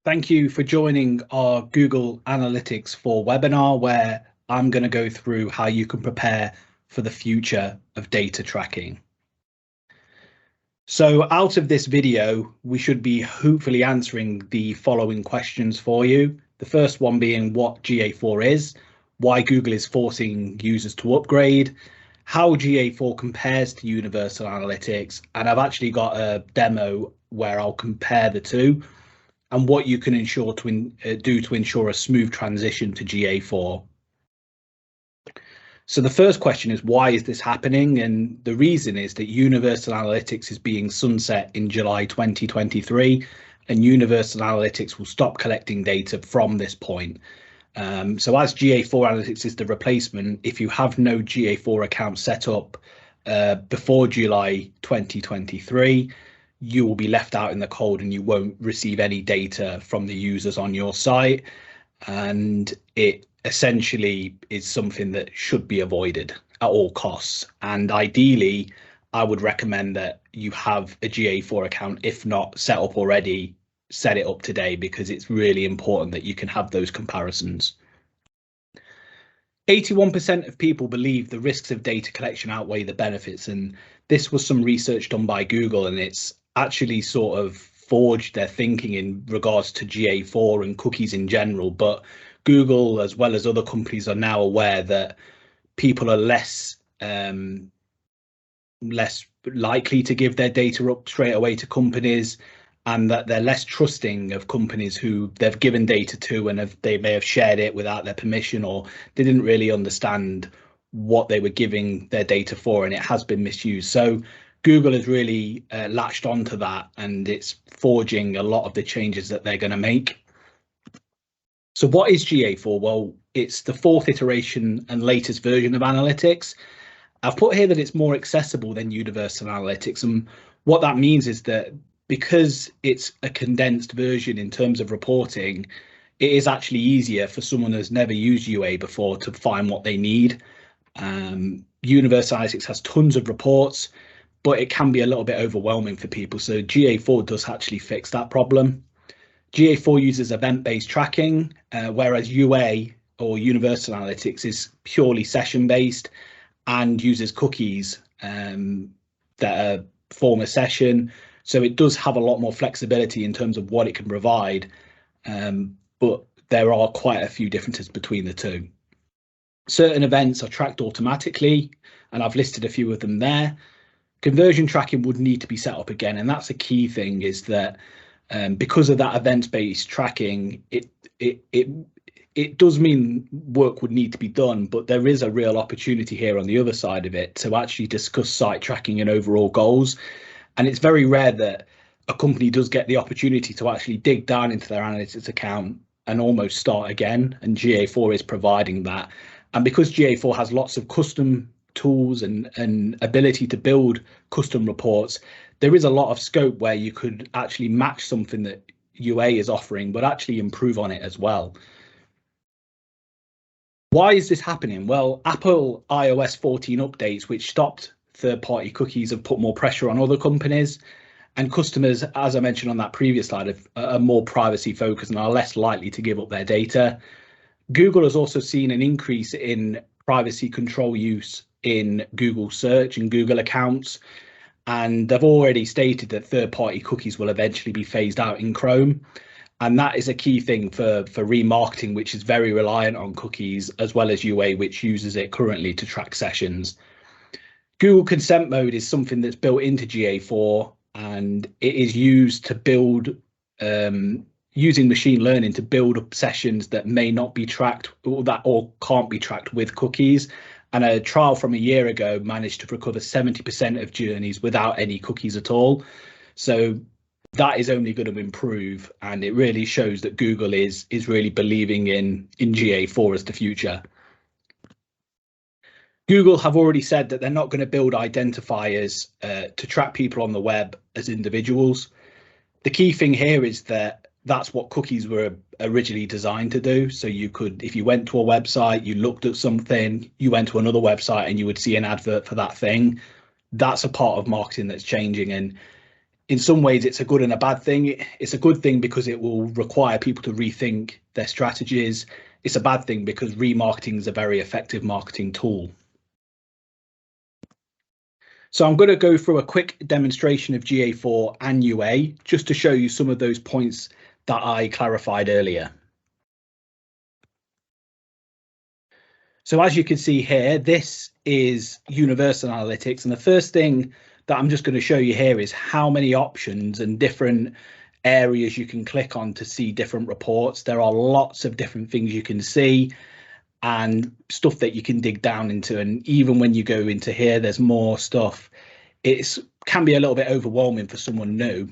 Thank you for joining our Google Analytics 4 webinar, where I'm going to go through how you can prepare for the future of data tracking. So out of this video, we should be hopefully answering the following questions for you. The first one being what GA4 is, why Google is forcing users to upgrade, how GA4 compares to Universal Analytics, and I've actually got a demo where I'll compare the two, and what you can do to ensure a smooth transition to GA4. So the first question is, why is this happening? And the reason is that Universal Analytics is being sunset in July 2023, and Universal Analytics will stop collecting data from this point. So as GA4 Analytics is the replacement, if you have no GA4 account set up before July 2023, you will be left out in the cold and you won't receive any data from the users on your site. And it essentially is something that should be avoided at all costs. And ideally, I would recommend that you have a GA4 account. If not set up already, set it up today, because it's really important that you can have those comparisons. 81% of people believe the risks of data collection outweigh the benefits, and this was some research done by Google, and it's actually sort of forged their thinking in regards to GA4 and cookies in general. But Google, as well as other companies, are now aware that people are less likely to give their data up straight away to companies, and that they're less trusting of companies who they've given data to, and they may have shared it without their permission, or they didn't really understand what they were giving their data for, and it has been misused. So Google has really latched onto that, and it's forging a lot of the changes that they're going to make. So what is GA4? Well, it's the fourth iteration and latest version of analytics. I've put here that it's more accessible than Universal Analytics, and what that means is that because it's a condensed version in terms of reporting, it is actually easier for someone who's never used UA before to find what they need. Universal Analytics has tons of reports, but it can be a little bit overwhelming for people. So GA4 does actually fix that problem. GA4 uses event-based tracking, whereas UA or Universal Analytics is purely session-based and uses cookies that form a session. So it does have a lot more flexibility in terms of what it can provide, but there are quite a few differences between the two. Certain events are tracked automatically, and I've listed a few of them there. Conversion tracking would need to be set up again, and that's a key thing, is that because of that event-based tracking, it does mean work would need to be done, but there is a real opportunity here on the other side of it to actually discuss site tracking and overall goals. And it's very rare that a company does get the opportunity to actually dig down into their analytics account and almost start again, and GA4 is providing that. And because GA4 has lots of custom tools and ability to build custom reports, there is a lot of scope where you could actually match something that UA is offering, but actually improve on it as well. Why is this happening? Well, Apple iOS 14 updates, which stopped third-party cookies, have put more pressure on other companies, and customers, as I mentioned on that previous slide, are more privacy focused and are less likely to give up their data. Google has also seen an increase in privacy control use in Google search and Google accounts, and they've already stated that third-party cookies will eventually be phased out in Chrome. And that is a key thing for remarketing, which is very reliant on cookies, as well as UA, which uses it currently to track sessions. Google Consent Mode is something that's built into GA4, and it is used to build, using machine learning to build up sessions that may not be tracked or can't be tracked with cookies. And a trial from a year ago managed to recover 70% of journeys without any cookies at all. So that is only going to improve, and it really shows that Google is really believing in GA4 as the future. Google have already said that they're not going to build identifiers to track people on the web as individuals. The key thing here is that that's what cookies were originally designed to do. So you could, if you went to a website, you looked at something, you went to another website and you would see an advert for that thing. That's a part of marketing that's changing, and In some ways, it's a good and a bad thing. It's a good thing because it will require people to rethink their strategies. It's a bad thing because remarketing is a very effective marketing tool. So I'm going to go through a quick demonstration of GA4 and UA just to show you some of those points that I clarified earlier. So as you can see here, this is Universal Analytics. And the first thing that I'm just going to show you here is how many options and different areas you can click on to see different reports. There are lots of different things you can see and stuff that you can dig down into. And even when you go into here, there's more stuff. It can be a little bit overwhelming for someone new.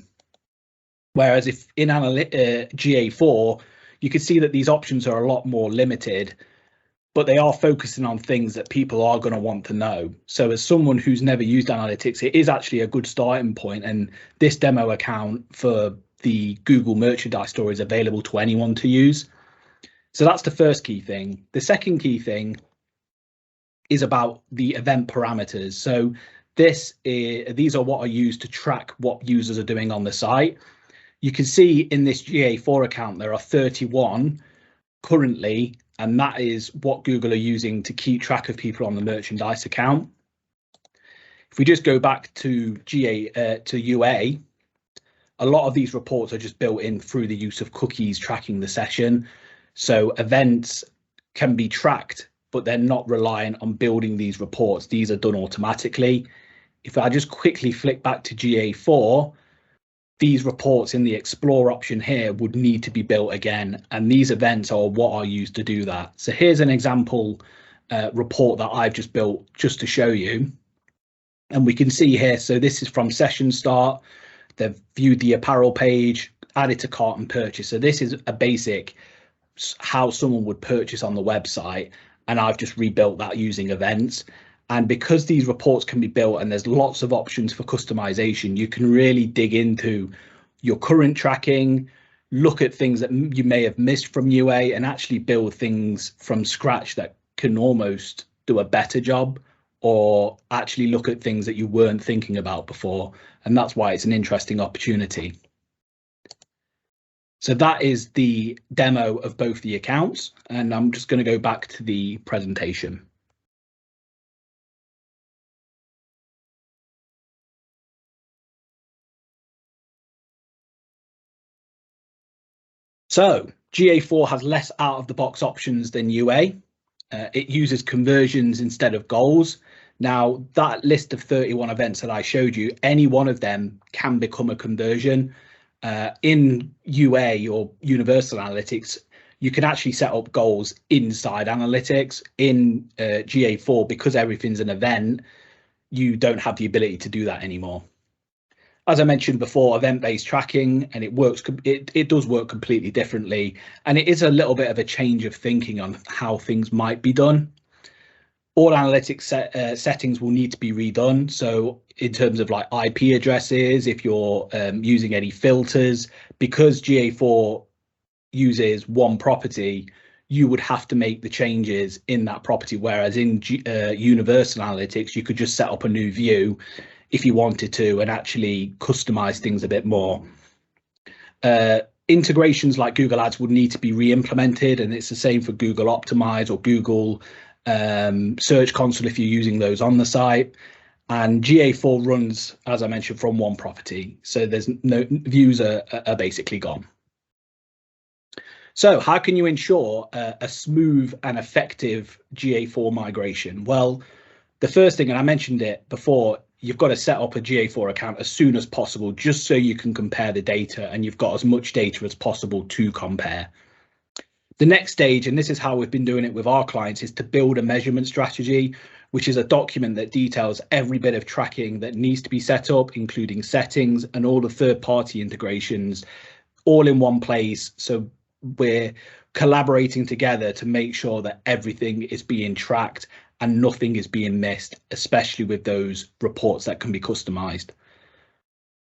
Whereas if in GA4, you can see that these options are a lot more limited, but they are focusing on things that people are going to want to know. So as someone who's never used analytics, it is actually a good starting point. And this demo account for the Google Merchandise Store is available to anyone to use. So that's the first key thing. The second key thing is about the event parameters. So these are what are used to track what users are doing on the site. You can see in this GA4 account, there are 31 currently, and that is what Google are using to keep track of people on the merchandise account. If we just go back to UA, a lot of these reports are just built in through the use of cookies tracking the session. So events can be tracked, but they're not reliant on building these reports. These are done automatically. If I just quickly flick back to GA4, these reports in the Explore option here would need to be built again. And these events are what are used to do that. So here's an example report that I've just built just to show you. And we can see here, so this is from session start. They've viewed the apparel page, added to cart and purchase. So this is a basic how someone would purchase on the website. And I've just rebuilt that using events. And because these reports can be built and there's lots of options for customization, you can really dig into your current tracking, look at things that you may have missed from UA, and actually build things from scratch that can almost do a better job, or actually look at things that you weren't thinking about before. And that's why it's an interesting opportunity. So that is the demo of both the accounts, and I'm just going to go back to the presentation. So GA4 has less out-of-the-box options than UA. It uses conversions instead of goals. Now, that list of 31 events that I showed you, any one of them can become a conversion. In UA or Universal Analytics, you can actually set up goals inside Analytics. In GA4, because everything's an event, you don't have the ability to do that anymore. As I mentioned before, event-based tracking, and it does work completely differently, and it is a little bit of a change of thinking on how things might be done. All analytics settings will need to be redone. So in terms of like IP addresses, if you're using any filters, because GA4 uses one property, you would have to make the changes in that property. Whereas in Universal Analytics, you could just set up a new view if you wanted to and actually customize things a bit more. Integrations like Google Ads would need to be re-implemented, and it's the same for Google Optimize or Google Search Console if you're using those on the site. And GA4 runs, as I mentioned, from one property, so there's no views are basically gone. So how can you ensure a smooth and effective GA4 migration? Well, the first thing, and I mentioned it before, you've got to set up a GA4 account as soon as possible, just so you can compare the data and you've got as much data as possible to compare. The next stage, and this is how we've been doing it with our clients, is to build a measurement strategy, which is a document that details every bit of tracking that needs to be set up, including settings and all the third-party integrations, all in one place. So we're collaborating together to make sure that everything is being tracked and nothing is being missed, especially with those reports that can be customized.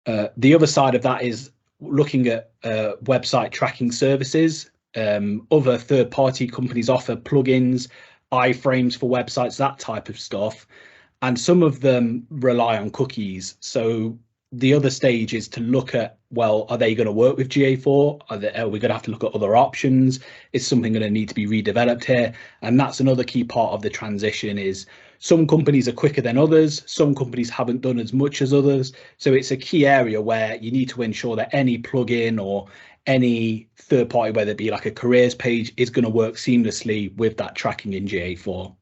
The other side of that is looking at website tracking services. Other third-party companies offer plugins, iframes for websites, that type of stuff, and some of them rely on cookies. So the other stage is to look at, well, are they going to work with GA4? Are we going to have to look at other options? Is something going to need to be redeveloped here? And that's another key part of the transition. Is some companies are quicker than others. Some companies haven't done as much as others. So it's a key area where you need to ensure that any plugin or any third party, whether it be like a careers page, is going to work seamlessly with that tracking in GA4.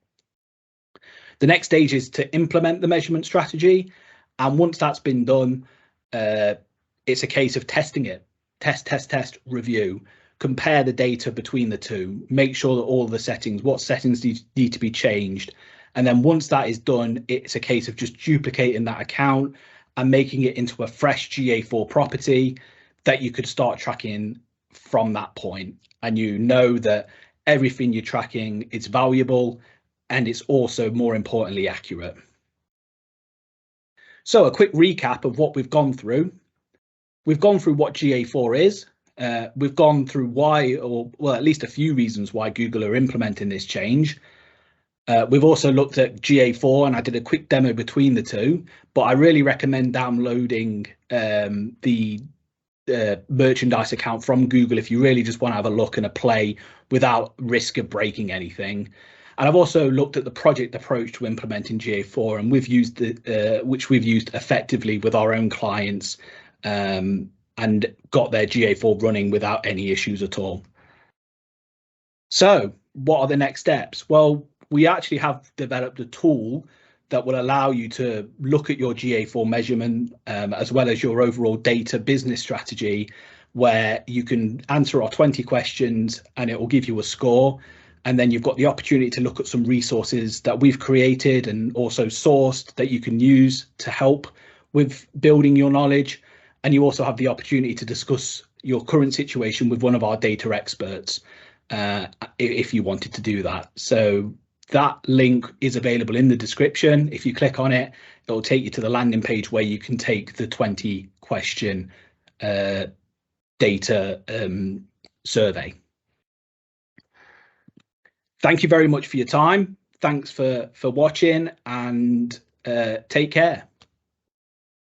The next stage is to implement the measurement strategy. And once that's been done, it's a case of testing it. Test, review, compare the data between the two, make sure that all the settings, what settings need to be changed. And then once that is done, it's a case of just duplicating that account and making it into a fresh GA4 property that you could start tracking from that point. And you know that everything you're tracking is valuable, and it's also, more importantly, accurate. So a quick recap of what we've gone through. We've gone through what GA4 is. We've gone through why, or well, at least a few reasons why Google are implementing this change. We've also looked at GA4, and I did a quick demo between the two, but I really recommend downloading the merchandise account from Google if you really just want to have a look and a play without risk of breaking anything. And I've also looked at the project approach to implementing GA4, and we've used which we've used effectively with our own clients, and got their GA4 running without any issues at all. So what are the next steps? Well, we actually have developed a tool that will allow you to look at your GA4 measurement, as well as your overall data business strategy, where you can answer our 20 questions and it will give you a score. And then you've got the opportunity to look at some resources that we've created and also sourced that you can use to help with building your knowledge. And you also have the opportunity to discuss your current situation with one of our data experts, if you wanted to do that. So that link is available in the description. If you click on it, it will take you to the landing page where you can take the 20 question data survey. Thank you very much for your time. Thanks for watching, and take care.